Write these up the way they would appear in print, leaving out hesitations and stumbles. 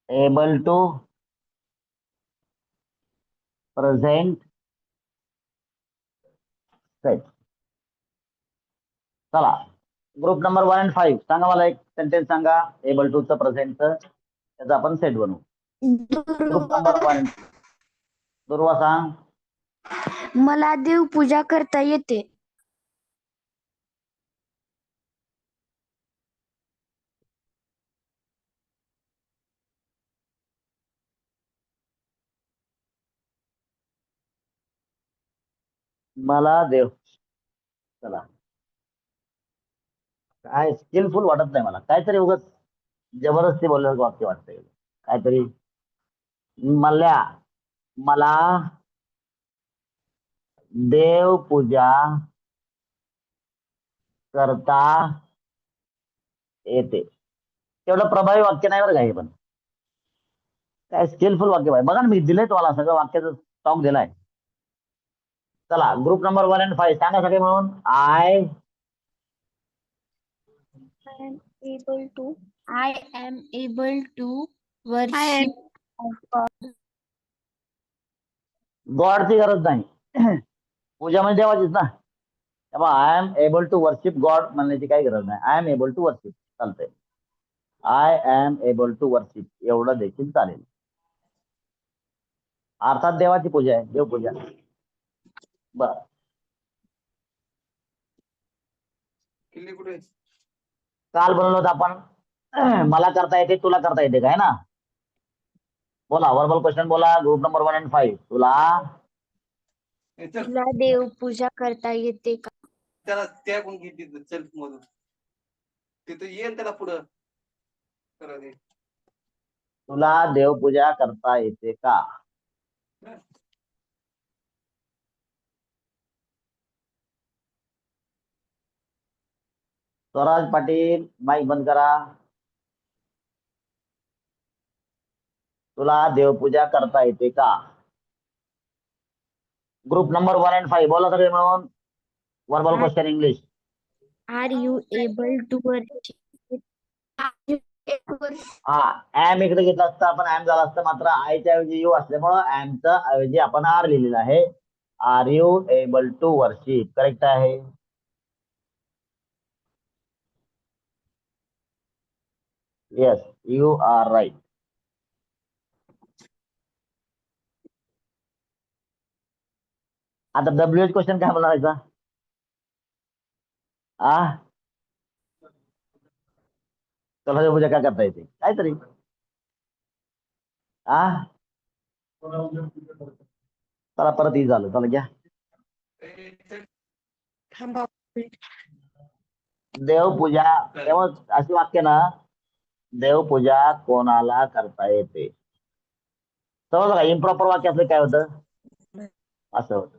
able to present set. चला, group number 1 and 5 सांगा, मला एक सेंटेन्स सांगा एबल टू च प्रेझेंटचं, त्याचा आपण सेट बनवू. ग्रुप नंबर 1, दुर्वा सांग. मला देवपूजा करता येते. मला देव, चला, काय स्किलफुल वाटत नाही मला, काहीतरी उगाच जबरदस्ती बोलल्याचं वाक्य वाटतंय काहीतरी. मला देवपूजा करता येते. तेवढं प्रभावी वाक्य नाही बरं का हे, पण काय स्किलफुल वाक्य पाहिजे बघा ना, मी दिलंय तुम्हाला सगळं वाक्याचं स्टॉक दिलाय. चला, ग्रुप नंबर 1 and 5 सांगा सगळे म्हणून. I am able to worship गॉडची गरज नाही. पूजा म्हणजे देवाचीच ना. तेव्हा I am able to worship God म्हणण्याची काही गरज नाही. I am able to worship चालतंय. I am able to worship एवढं देखील चालेल. अर्थात देवाची पूजा आहे, देवपूजा. बर, काल बनवलं होतं आपण. मला करता येते, तुला करता येते काय ना. बोला, वर्बल क्वेश्चन बोला. ग्रुप नंबर 1 and 5 तुला देवपूजा करता येते का? त्याला त्या कोण घेते सेल्फ मधून तिथं येईल त्याला पुढं करा दे. तुला देवपूजा करता येते का? स्वराज पाटील माईक बंद करा. तुला देवपूजा करता येते का? ग्रुप नंबर 1 and 5 बोला सगळे मिळून. Verbal question English. Are you able to worship? हा, एम इकडे घेतला असता आपण, एम झाला असतं, मात्र आयच्या ऐवजी यू असल्यामुळं एमच्या ऐवजी आपण आर लिहिलेला आहे. Are you able to worship correct आहे. Yes, you are right. आता डब्ल्यूएच क्वेश्चन काय म्हणायचा? तुला देवपूजा काय करता येते काहीतरी. चला परत ही झालं, चला घ्या. देवपूजा, तेव्हा अशी वाक्य ना, देवपूजा कोणाला करता येते. समजलं का? इम्प्रॉपर वाक्य असलं काय होतं, असं होतं.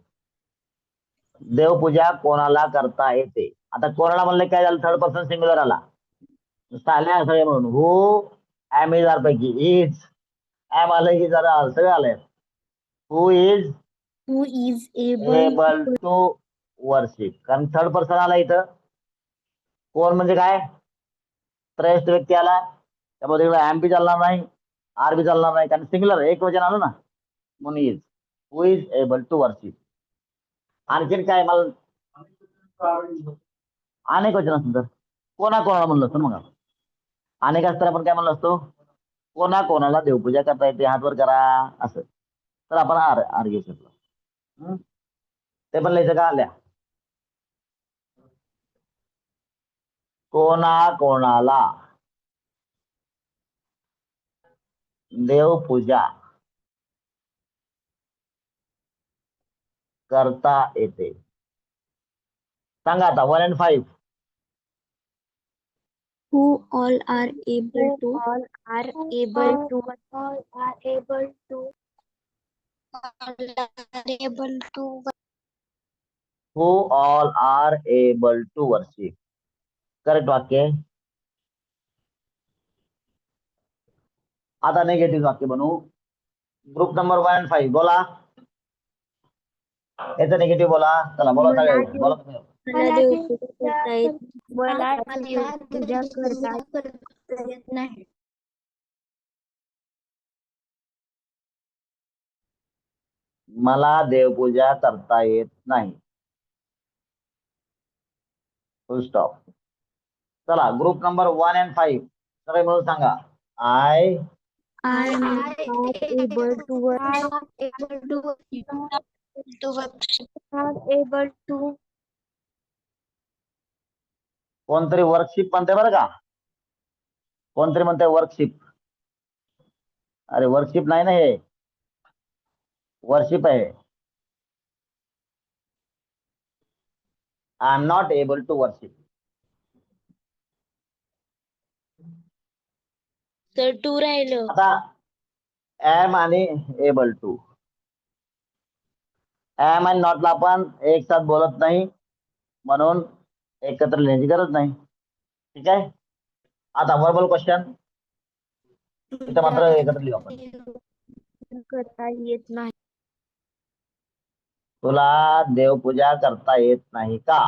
देवपूजा कोणाला करता येते. आता कोणाला म्हणलं काय झालं, थर्ड पर्सन सिंग्युलर आला. आल्या सगळे म्हणून हु एम इज आर पैकी इज एम आलं की जरा सगळं आलंय. हु इज एबल टू वर्शिप, कारण थर्ड पर्सन आला इथं. कोण म्हणजे काय, त्रयस्थ व्यक्ती आला, त्यामध्ये एम बी चालणार नाही, आर बी चालणार नाही, कारण सिंग्युलर एक वचन आलं ना, म्हणून is. Who is able to worship. आणखीन काय मला अनेक वचन असतं तर कोणाला म्हणलं असतं मग आपण. अनेक असतं आपण काय म्हणलं असतो, कोणाला देवपूजा करता येते, हात वर करा असं. तर आपण आर घेऊ शकतो. ते पण लिहायचं का? आल्या कोणाला देवपूजा करता येते सांगा आता. 1 and 5 Who all are able to all are able to who all are able to worship correct वाक्य. आता नेगेटिव्ह वाक्य बनवू. ग्रुप नंबर 1 and 5 बोला. याचं निगेटिव्ह बोला. चला बोला सगळे बोला. मला देवपूजा करता येत नाही. मला देवपूजा करता येत नाही. फुल स्टॉप. चला ग्रुप नंबर 1 and 5 सगळे मिळून सांगा. I I am not able to work. Not able to. कोणतरी वर्कशिप म्हणते बरं का, कोणतरी म्हणते वर्कशिप. अरे वर्कशिप नाही ना, हे वर्शिप आहे. I am not able to worship. तर टू राहिलं. आता एम आणि एबल टू, एम आणि नॉटला आपण एक साथ बोलत नाही, म्हणून एकत्र लिहायची गरज नाही. ठीक आहे. आता वर्बल क्वेश्चन इथं मात्र एकत्र लिहू आपण. करता येत नाही. तुला देवपूजा करता येत नाही का?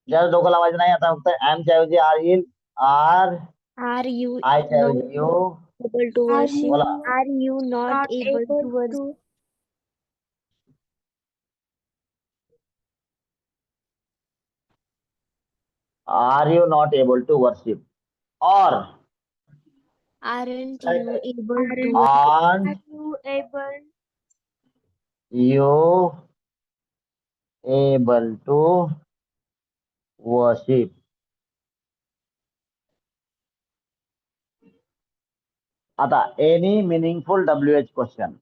ज्याला डोकं लावायचं नाही. आता फक्त एम च्या ऐवजी आर येईल. आर Are you आय च्या ऐवजी यू. able to worship? बोला. Are you not able to worship? Are you not able to worship? Or Aren't you able to? aren't you able? you able to worship? आता any meaningful WH question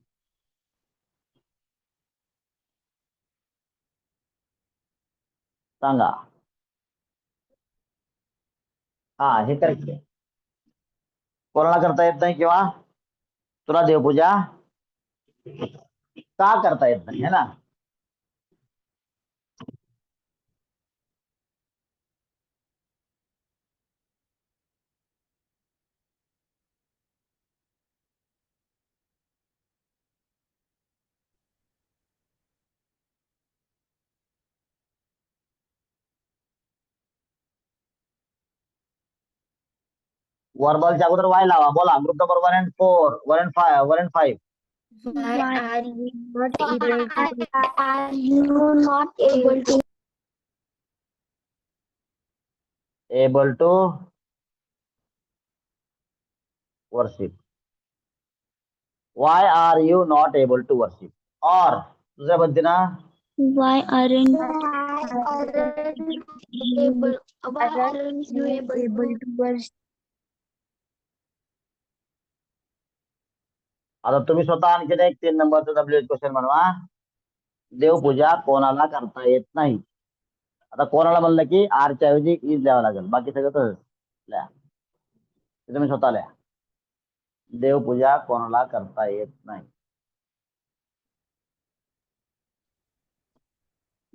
सांगा. हा हे correct आहे. कोणाला करता येत नाही किंवा तुला देवपूजा का करता येत नाही, है ना. वर्बलच्या अगोदर वाय लावा. बोला group number 1 and 4, 1 and 5, 1 and 5. Why are you not able to? Are you not able to? Able to worship. Why are you not able to worship? और दुसऱ्या पद्धतीनं Why aren't you able to worship? आता तुम्ही स्वतः आणखीन एक 3 नंबरचा WH question बनवा. देवपूजा कोणाला करता येत नाही. आता कोणाला म्हणलं की आर च्या ऐवजी इज द्यावं लागेल. बाकी सगळं तसंच लिहा. तुम्ही स्वतः लिहा. देवपूजा कोणाला करता येत नाही.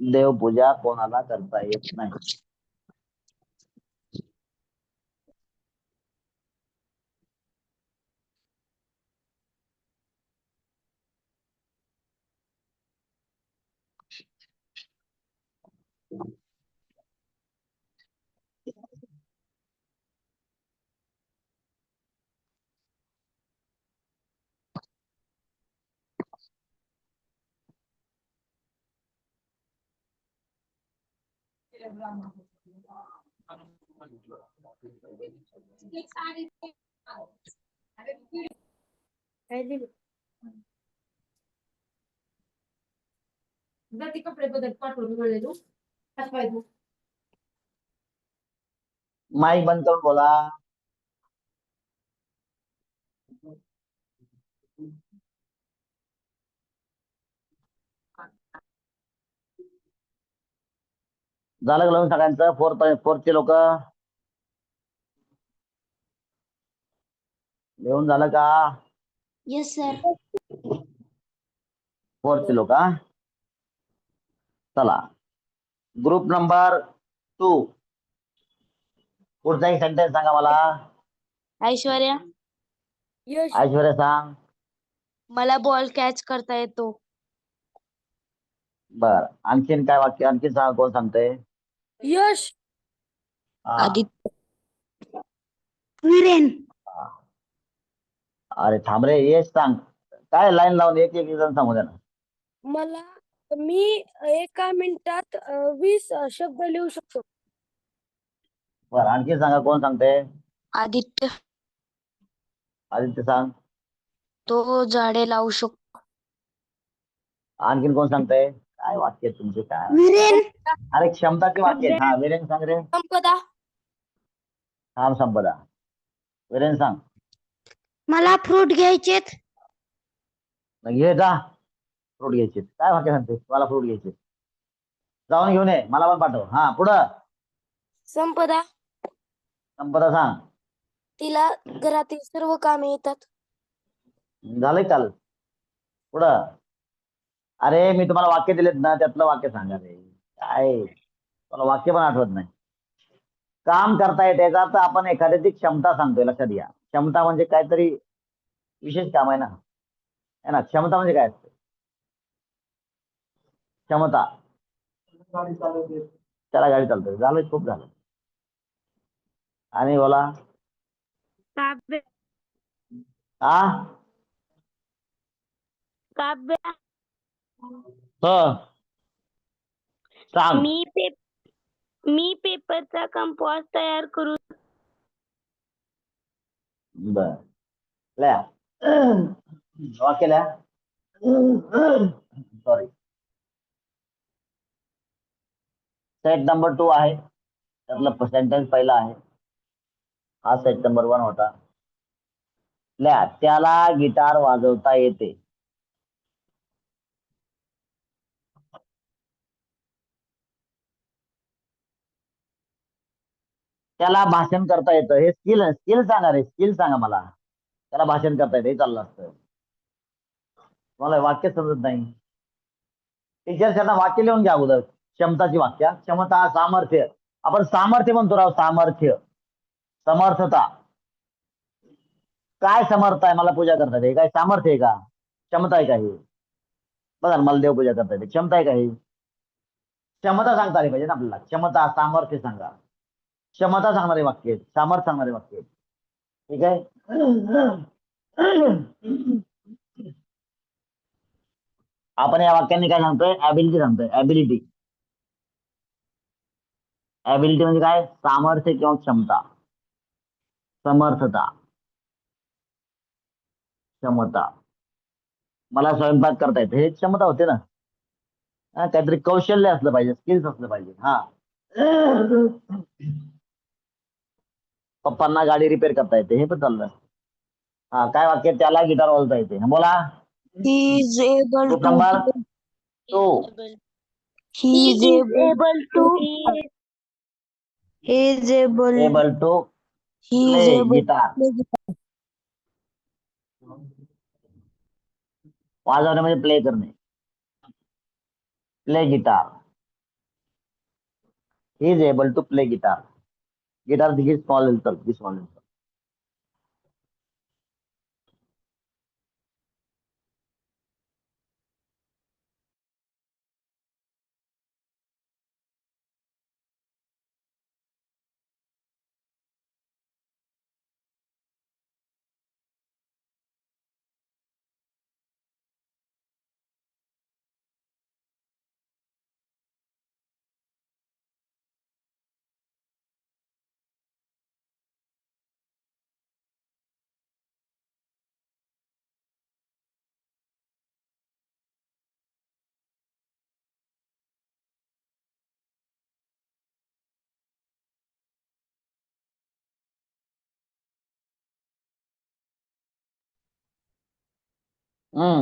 देवपूजा कोणाला करता येत नाही. कपडे बदल पाठवून मिळेल. माईक बंद करून बोला. झालं का लावून सगळ्यांचं? 4चे लोक लिहून झालं का? Yes, sir. 4चे लोक. चला ग्रुप नंबर 2 पुढचा एक सेंटेन्स सांगा मला. ऐश्वर्या, ऐश्वर्या सांग. मला बॉल कॅच करता येतो. बर आणखीन काय वाक्य आणखीन सांग. कोण सांगतंय? यश. हा. आदित्य. वीरेन. अरे थांब रे, यश सांग. काय लाईन लावून एक एक जण सांगू द्या ना. मला मी एका मिनिटात 20 शब्द लिहू शकतो. बरं, आणखी सांगा, कोण सांगते? आदित्य. आदित्य सांग. तो झाडे लावू शकतो. आणखीन कोण सांगतंय? काय वाक्य आहेत तुमचे काय? वीरेन. अरे क्षमताचे वाक्य आहेत. हा, वीरेन सांग रे. संपदा. थांब संपदा. वीरेन सांग. मला फ्रूट घ्यायचेत. मग घे जा, फ्रूट घ्यायचे. काय वाक्य सांगते? मला फ्रूट घ्यायचे, जाऊन घेऊन ये, मला पण पाठव. हा, पुढं. संपदा. संपदा सांग. तिला घरातील सर्व कामे येतात. झालंय काल. पुढं. अरे मी तुम्हाला वाक्य दिलेत ना, त्यातलं वाक्य सांगा रे. काय मला वाक्य पण आठवत नाही. काम करता येते याचा अर्थ आपण एखाद्याची क्षमता सांगतोय. लक्षात घ्या, क्षमता म्हणजे काहीतरी विशेष काम आहे ना. है ना, क्षमता म्हणजे काय असते? क्षमता. त्याला गाडी चालतोय. झालं, खूप झालं. आणि बोला. काव्य. हा. काव्य. हो, सांग. मी पेपरचा कंपास तयार करू. बर, लिहा. वाक्य लिहा. सॉरी. सेट नंबर 2 आहे, त्यातलं सेंटेन्स पहिला आहे. हा सेट नंबर 1 होता. लिहा. त्याला गिटार वाजवता येते. त्याला भाषण करता येतं. हे स्किल स्किल सांगा रे, स्किल सांगा मला. त्याला भाषण करता येतं, हे चाललं असतं. मला वाक्य समजत नाही. टीचर त्यांना वाक्य लिहून घ्या अगोदर. क्षमताची वाक्य. क्षमता, सामर्थ्य. आपण सामर्थ्य म्हणतो राव, सामर्थ्य, समर्थता. काय समर्थ आहे? मला पूजा करता येते. काय सामर्थ्य आहे का? क्षमता आहे का हे? बघा ना, मला देवपूजा करता येते. क्षमता आहे का हे? क्षमता सांगता आली पाहिजे ना आपल्याला. क्षमता, सामर्थ्य सांगा. क्षमता सांगणारे वाक्य आहेत, सामर्थ्य सांगणारे वाक्य आहेत. ठीक आहे. आपण या वाक्यांनी काय सांगतोय? ऍबिलिटी सांगतोय. ऍबिलिटी. ऍबिलिटी म्हणजे काय? सामर्थ्य किंवा क्षमता. समर्थता, क्षमता. मला स्वयंपाक करता येते, हे क्षमता होते ना. काहीतरी कौशल्य असलं पाहिजे, स्किल्स असलं पाहिजे. हा. पप्पांना गाडी रिपेअर करता येते, हे पण चाललं. हा, काय वाक्य? त्याला गिटार वाजवता येते. बोला. He is able group to. Number 2. He is able to. He is able. Able to He play is able guitar. to play guitar. वाजवणे म्हणजे प्ले करणे. Play guitar. He is able to play guitar. Guitar this small letter, this small letter.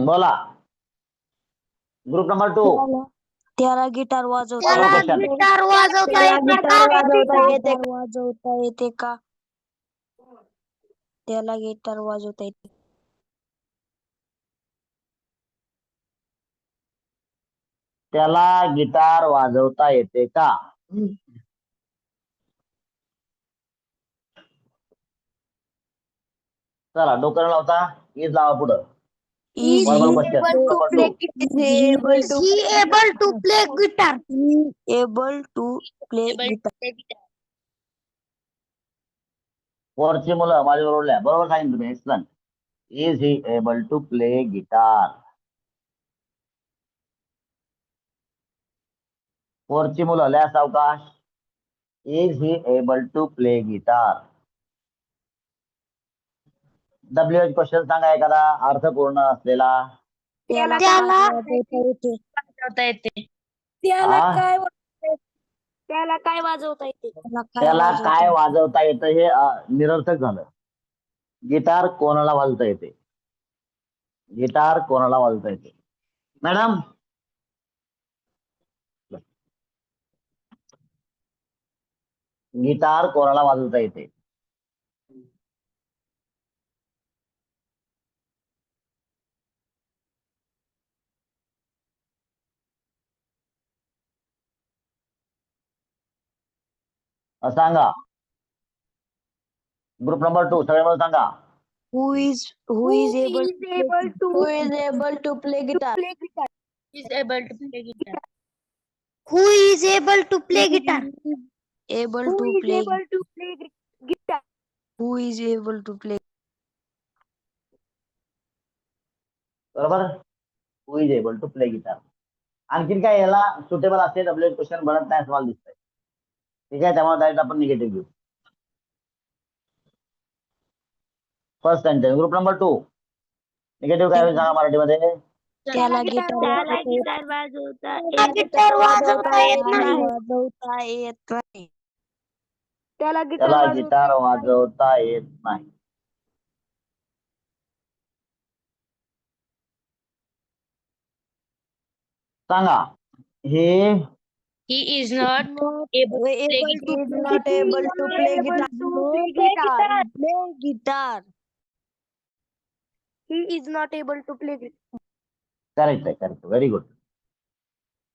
बोला. Group number 2. त्याला guitar वाजवता Follow येते. question. Guitar वाजवता येते. वाजवता येते का? त्याला गिटार वाजवता येते. त्याला गिटार वाजवता येते का? चला, डोकं न लावता हीच लावा पुढं. Is Verbal question. able to Number play 2. guitar? Is he able to play guitar? able to play guitar. वरची मुलं माझ्याबरोबर लिहा. बरोबर सांगितलं तुम्ही. Excellent. Is he able to play guitar? वरची मुलं लिहा सावकाश. Is he able to play guitar? WH question सांगा एखादा अर्थपूर्ण असलेला. त्याला वाजवता येते. हा? त्याला काय वाजवता येते? त्याला काय वाजवता येतं हे निरर्थक झालं. गिटार कोणाला वाजवता येते? गिटार कोणाला वाजवता येते? मॅडम गिटार कोणाला वाजवता येते? सांगा. ग्रुप नंबर 2 सगळे मला सांगा. Who is able to play guitar? Is able to play guitar? Who is able to play guitar? Able Who to is play. able to play guitar? Who is able to play? बरोबर. Who is able to play guitar? आणखीन काय याला suitable असेल WH question बनत नाही असं मला दिसतंय. ठीक आहे, त्यामुळे डायरेक्ट आपण निगेटिव्ह घेऊ. First sentence group number 2. Negative काय होईल सांगा मराठीमध्ये. त्याला गिटार वाजवता येत नाही. वाजवता येत नाही. त्याला गिटार वाजवता येत नाही. सांगा. हे He is not able to play guitar. Play guitar. He is not able to play guitar. Correct आहे. करेक्ट. Very good.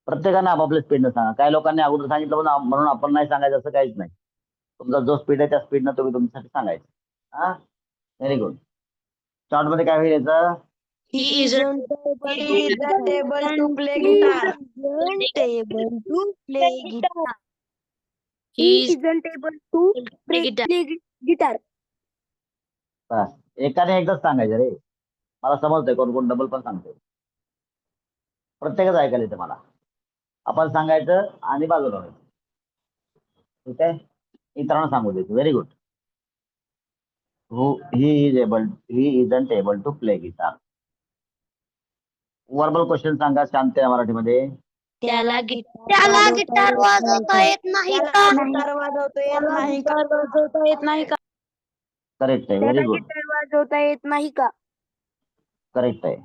प्रत्येकाने आपापल्या स्पीडनं सांगा. काही लोकांनी अगोदर सांगितलं पण म्हणून आपण नाही सांगायचं असं काहीच नाही. तुमचा जो स्पीड आहे त्या स्पीडनं तुम्ही तुमच्यासाठी सांगायचं. हा, व्हेरी गुड. शॉर्ट मध्ये काय होईल याचं? He isn't able to play guitar. Able to play guitar. He isn't able to play guitar. बस एकाने एकदाच सांगायचं रे. मला समजतंय कोण कोण डबल पण सांगतोय. प्रत्येकच ऐकायला येते मला. आपण सांगायचं आणि बाजूला व्हायचं. ठीक आहे, इतरांना सांगू द्यायचं. Very good. He isn't able to play guitar. Verbal question सांगा शांत आहे मराठीमध्ये. त्याला गिटार वाजवता येत नाही का? वाजवता येत नाही का? करेक्ट आहे. Very good. गिटार वाजवता येत नाही का? करेक्ट आहे.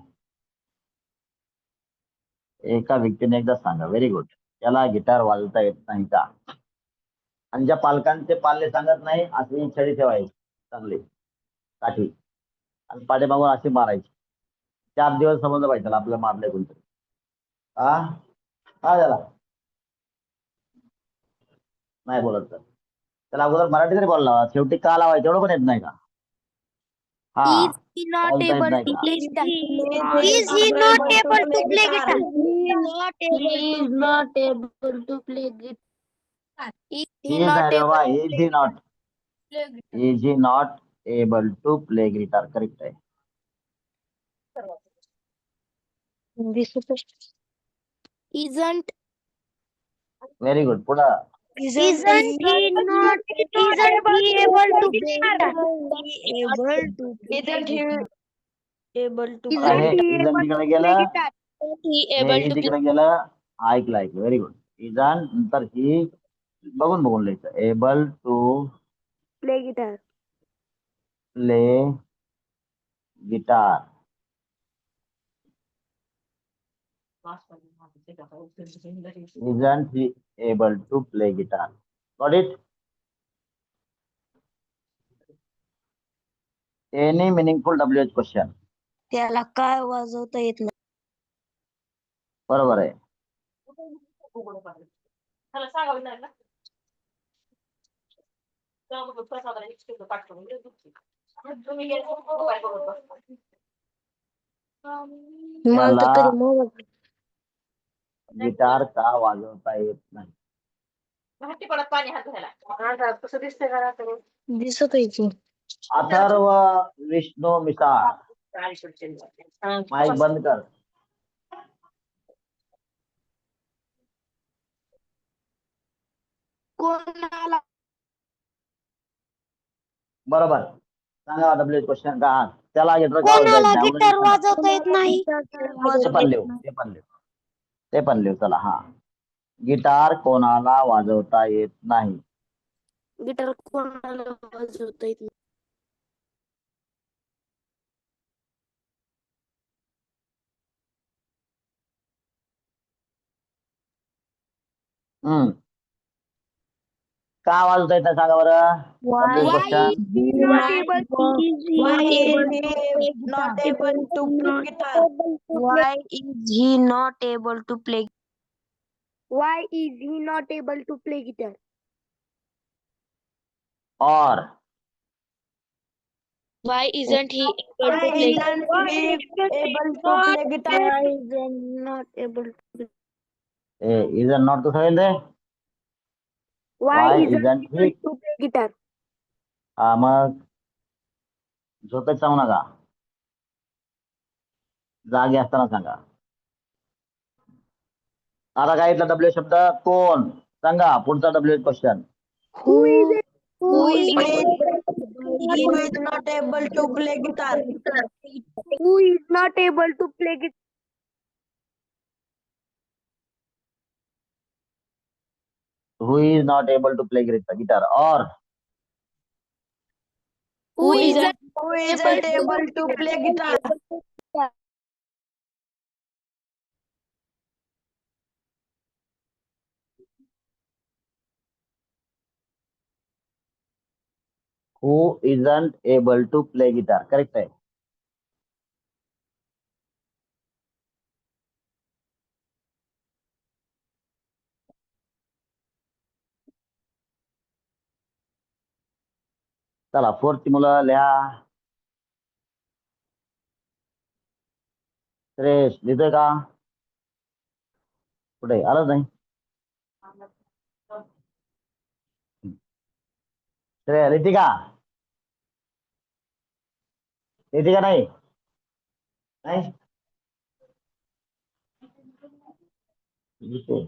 एका व्यक्तीने एकदा सांगा. Very good. त्याला गिटार वाजवता येत नाही का? आणि ज्या पालकांचे पाल्य सांगत नाही अशी छडी ठेवायची चांगली काठी आणि पाठीमागून अशी मारायची. 4 दिवस समजलं पाहिजे त्याला आपल्याला मारलंय कोणतरी. हा झाला नाही बोलत तर त्याला अगोदर मराठी तरी बोलला. शेवटी का लावायचं एवढं पण येत नाही का? हा, Is he not बोलता येत able नाही to का? play guitar? Is he not able to play guitar? He is not able to play guitar. Is He he is not आहे able बाबा. to Is play he not? Is he not able to play guitar? Correct आहे. Isn't very good. पुढं. Isn't he able to play guitar? Able to आता हे Isn't he इजन able तिकडे to play गेलं. guitar? हे तिकडे गेलं. ऐकलं. Very good. इजन नंतर ही बघून लिहायचं. Able to Play guitar. Play guitar. Isn't he able to play guitar? Got it? Any meaningful WH question? त्याला काय वाजवता येत नाही? बरोबर आहे. मला तर त्याला कधी मोबाईल गिटार का वाजवता येत नाही? दिसत आहे की. अथर्व विष्णू मिसाळ, माईक बंद कर. कोणाला बरोबर. सांगा डब्ल्यू क्वेश्चन का? त्याला गिटार का वाजवता येत कोणाला नाही? गिटार अगोदर वाजवता येत नाही? ते पण लिहू, ते पण लिहू, ते पण लिहू. चला, हा. गिटार कोणाला वाजवता येत नाही? गिटार कोणाला वाजवता येत नाही? हम्म. का वाजवता येत नाही सांगा बरं. W question. not able to not able to play guitar? Why is he not able to play? Why is he not able to play guitar? और Why isn't he able to play? able to play guitar? Why is he not able to? Is not तो सगळे दे. Why Why isn't isn't he able he? to play guitar? हा, मग झोपेत सांगू नका, जागे असताना सांगा. आता काय इथला डब्ल्यू शब्द कोण सांगा. पुढचा W question. Who is it? Who is not able to play guitar? Who is not able to play guitar? Who is not able to play guitar. Or who isn't Who isn't able to play guitar? Who isn't able to play guitar. Correct आहे. चला, fourth मुलं लिहा. श्रेयस लिहितोय का? कुठे आलंच नाही. श्रेय लिहिते का? लिहिते का नाही? नाही लिहिते.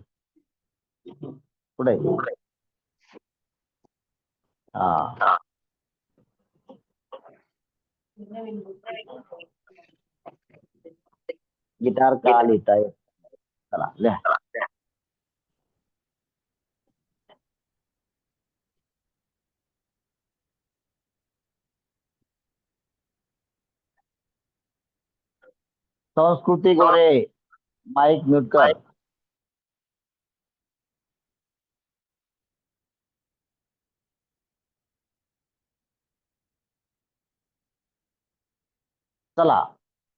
कुठे? हा, गिटार का लिहिता येत? चला लिहा. संस्कृती गोरे, माईक म्यूट कर. चला,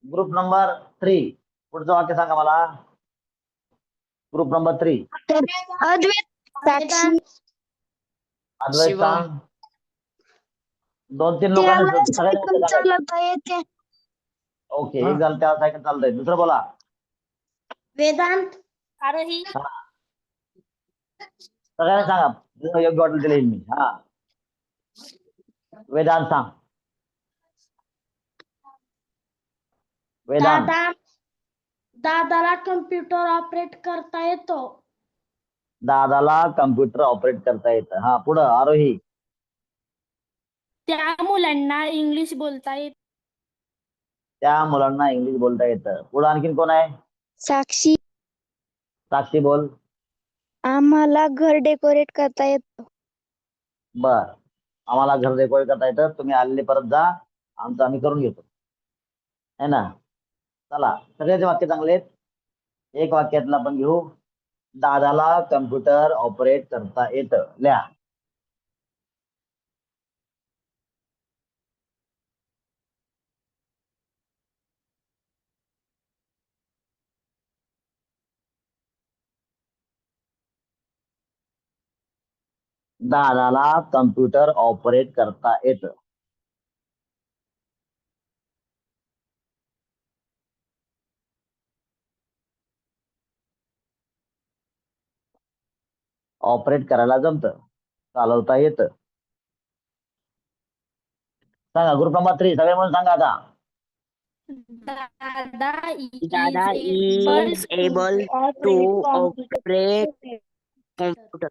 ग्रुप नंबर 3. पुढचं वाक्य सांगा मला. Group number 3. अद्वैत, साक्षी, अद्वैत शिवा. सांग. 2-3 लोकांनी त्याला सगळ्यांनी सायकल सांगायचं. चालवता येते. ओके, एक जण त्या सायकल चालतंय. दुसरं बोला. वेदांत, आरोही. हा. सगळ्यांनी सांगा. योग्य वाटेल ते लिहीन मी. हा, वेदांत सांग. वेदांत. दादाला कम्प्युटर ऑपरेट करता येतो. दादाला कम्प्युटर ऑपरेट करता येतं. हा, पुढं आरोही. त्या मुलांना इंग्लिश बोलता येत. त्या मुलांना इंग्लिश बोलता येतं. पुढं आणखीन कोण आहे? साक्षी, साक्षी बोल. आम्हाला घर डेकोरेट करता येतं. बर, आम्हाला घर डेकोरेट करता येतं. तुम्ही आलेले परत जा, आमचं आम्ही करून घेतो, है ना. चला, सगळ्याचे वाक्य चांगले आहेत. एक वाक्यातलं आपण घेऊ. दादाला कम्प्युटर ऑपरेट करता येतं. लिहा. दादाला कम्प्युटर ऑपरेट करता येतं. ऑपरेट करायला जमतं, चालवता येतं. सांगा ग्रुप नंबर 3 सगळे म्हणून सांगा आता. Dada is able to operate computer.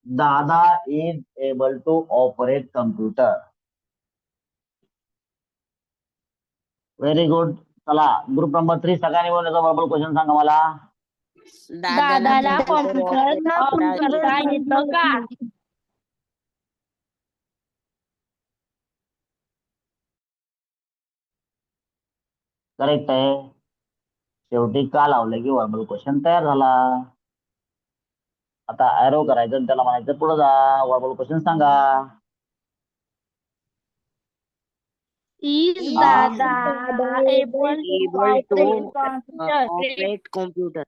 Dada is able to operate computer. Very good. चला ग्रुप नंबर 3 सगळ्यांनी बोलून वर्बल क्वेश्चन सांगा मला. दादाला कॉम्प्युटर करता येतं का? करेक्ट आहे. शेवटी का लावलं की वर्बल क्वेश्चन तयार झाला. आता एरो करायचं आणि त्याला म्हणायचं पुढे जा, वर्बल क्वेश्चन सांगा. Is Ah. Dada able to operate computer?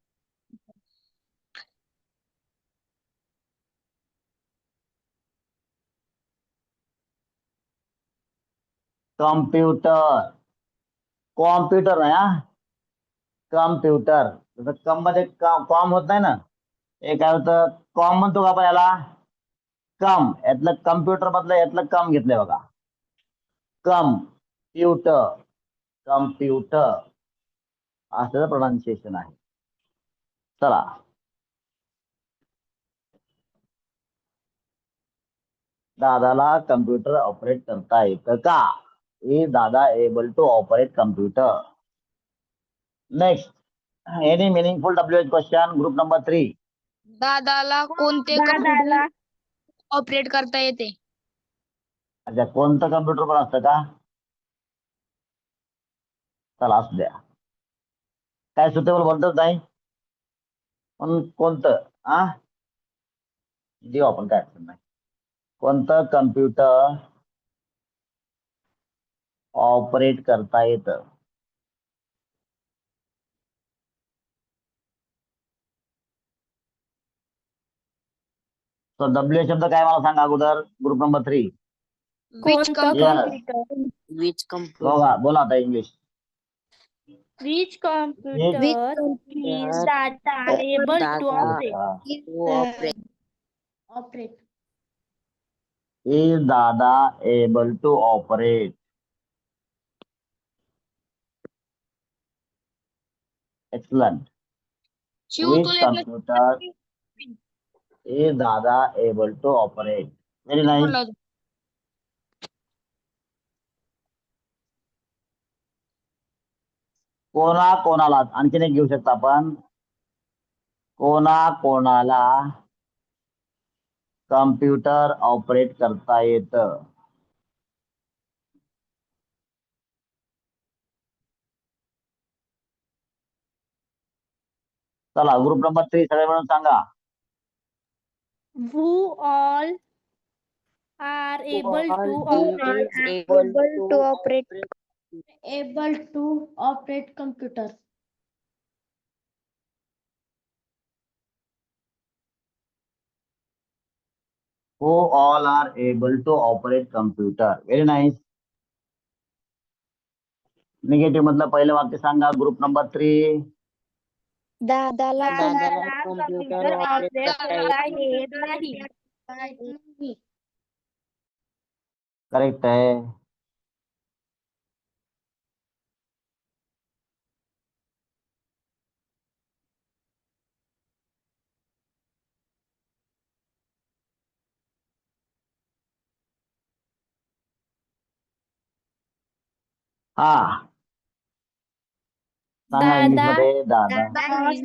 Computer, computer नाही हा, कम्प्युटर. जसं कम मध्ये कॉम होत नाही ना, हे काय होतं, कॉम म्हणतो का आपण याला, कम. यातलं कम्प्युटर मधलं यातलं कम घेतलंय बघा, कम्प्युटर, कम्प्युटर असं प्रोनाउन्सिएशन आहे. चला दादाला कम्प्युटर ऑपरेट करता येतं का? Is Dada able to operate computer. Next, any meaningful WH question group number 3. दादाला कोणते कम्प्युटर ऑपरेट करता येते? अच्छा, कोणतं कम्प्युटर पण असतं का? चला असू द्या, काय सुटेबल बोलतच नाही पण कोणतं देऊ आपण, काय अडचण नाही. कोणतं कम्प्युटर ऑपरेट करता येतं? तो W शब्द काय मला सांगा अगोदर, group number 3. Which Yes. computer? बोला आता English. Which computer is Dada able to operate? Is दादा able to operate? Excellent. Which computer is दादा able to operate? Very nice. कोणा कोणाला, आणखीन एक घेऊ शकता आपण, कोणा कोणाला कम्प्युटर ऑपरेट करता येतं? चला ग्रुप नंबर 3 सगळे मिळून सांगा. Who all are able to operate computer? Who all are able to operate computer? Very nice. Negative मधलं पहिलं वाक्य सांगा ग्रुप नंबर 3. दादाला कम्प्युटर ऑपरेट करता येत नाही. करेक्ट आहे. हा सांगा इंग्लिश मध्ये. दादा Dada is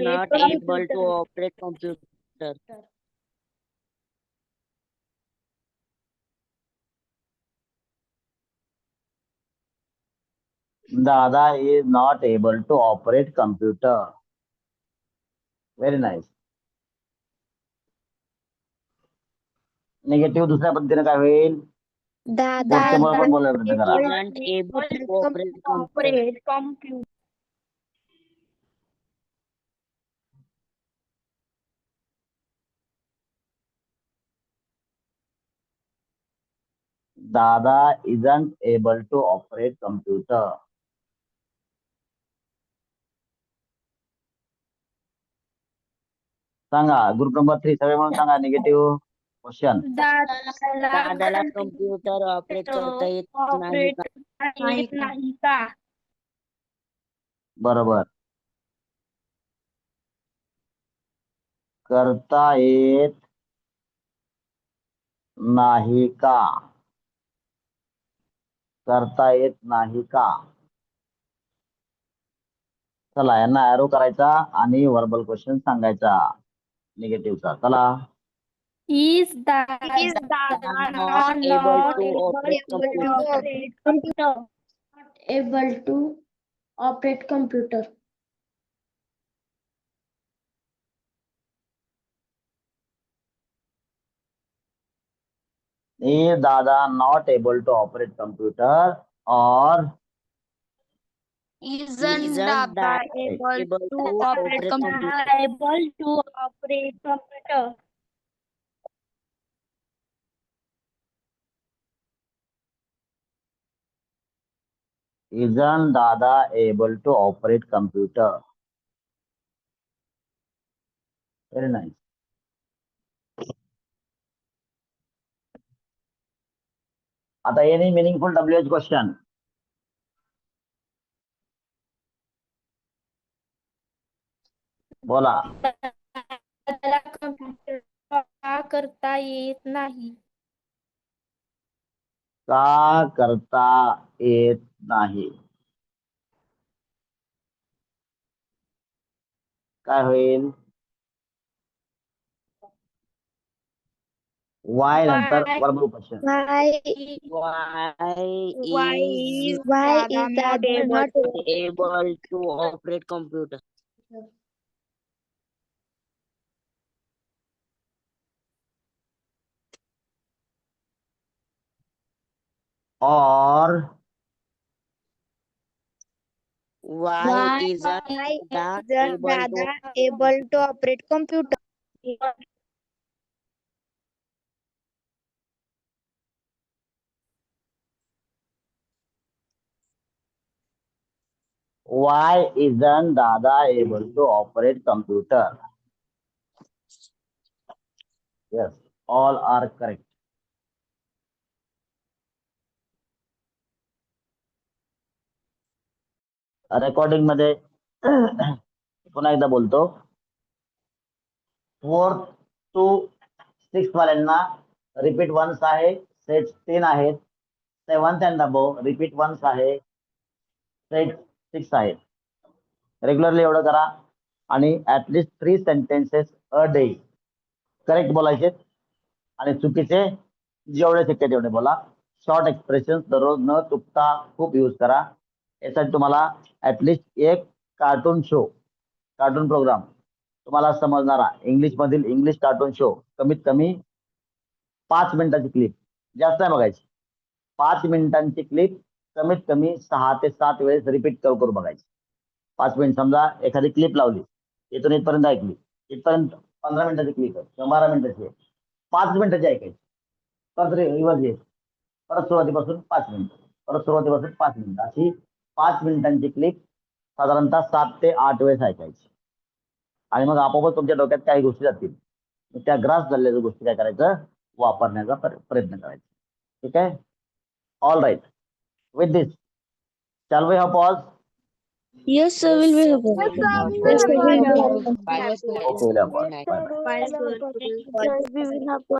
not able to operate computer. दादा is not able to operate computer. Very nice. Negative दुसऱ्या पद्धतीने काय होईल? दादा मोठ्यामुळे पण बोलायला प्रयत्न करा. Isn't able to operate computer. दादा isn't able to operate computer. सांगा ग्रुप नंबर 3 सगळे म्हणून सांगा निगेटिव्ह क्वेश्चन. दादाला कम्प्युटर ऑपरेट करता येत नाही का? नाही का? बरोबर. करता येत नाही का? करता येत नाही का? चला यांना ॲरो करायचा आणि वर्बल क्वेश्चन सांगायचा निगेटिव्हचा. चला. Is Dada Not able to operate computer. able to operate computer? Is Dada not able to operate computer or Isn't Dada able to operate computer? Able to operate computer. isn't Dada able to operate computer? Very nice. आता any meaningful WH question? बोला. त्याला computer का करता येत नाही? का करता येत नाही? काय होईल? वाय नंतर verbal question. Why is Dada not able to operate computer? Or Why isn't Dada able to operate computer? why isn't Dada able to operate computer? Yes, all are correct. Recording मध्ये पुन्हा एकदा बोलतो. 4th to 6th वाल्यांना repeat once आहे, set 3 आहेत. 7th and above repeat once आहे, set 6 आहेत. Regularly एवढं करा आणि at least 3 sentences a day correct बोलायचे आणि चुकीचे जेवढे शक्य तेवढे बोला. शॉर्ट एक्सप्रेशन दररोज न चुकता खूप यूज करा. यासाठी तुम्हाला ऍटलिस्ट एक कार्टून शो, कार्टून प्रोग्राम तुम्हाला समजणारा इंग्लिश मधील इंग्लिश कार्टून शो कमीत कमी 5 मिनिटाची क्लिप, जास्त नाही बघायची. 5 मिनिटांची क्लिप कमीत कमी 6 ते 7 वेळेस रिपीट करू बघायची. 5 मिनिट समजा एखादी क्लिप लावली, इथून इथपर्यंत ऐकली, इथपर्यंत 15 मिनिटाची क्लिप आहे किंवा 12 मिनिटाची आहे, 5 मिनिटाची ऐकायची. परत रिवर्स घ्यायची, परत सुरुवातीपासून 5 मिनिटं, परत सुरुवातीपासून 5 मिनिटं, अशी 5 मिनिटांची क्लिप साधारणतः 7 ते 8 वेळेस ऐकायची. आणि मग आपोआपच तुमच्या डोक्यात काही गोष्टी जातील. त्या ग्रास झालेल्या गोष्टी काय करायचं, वापरण्याचा प्रयत्न करायचा. ठीक आहे. All right. With this shall we have pause? Yes, sir. Will be helpful. Okay, we'll have pause. Bye. We will have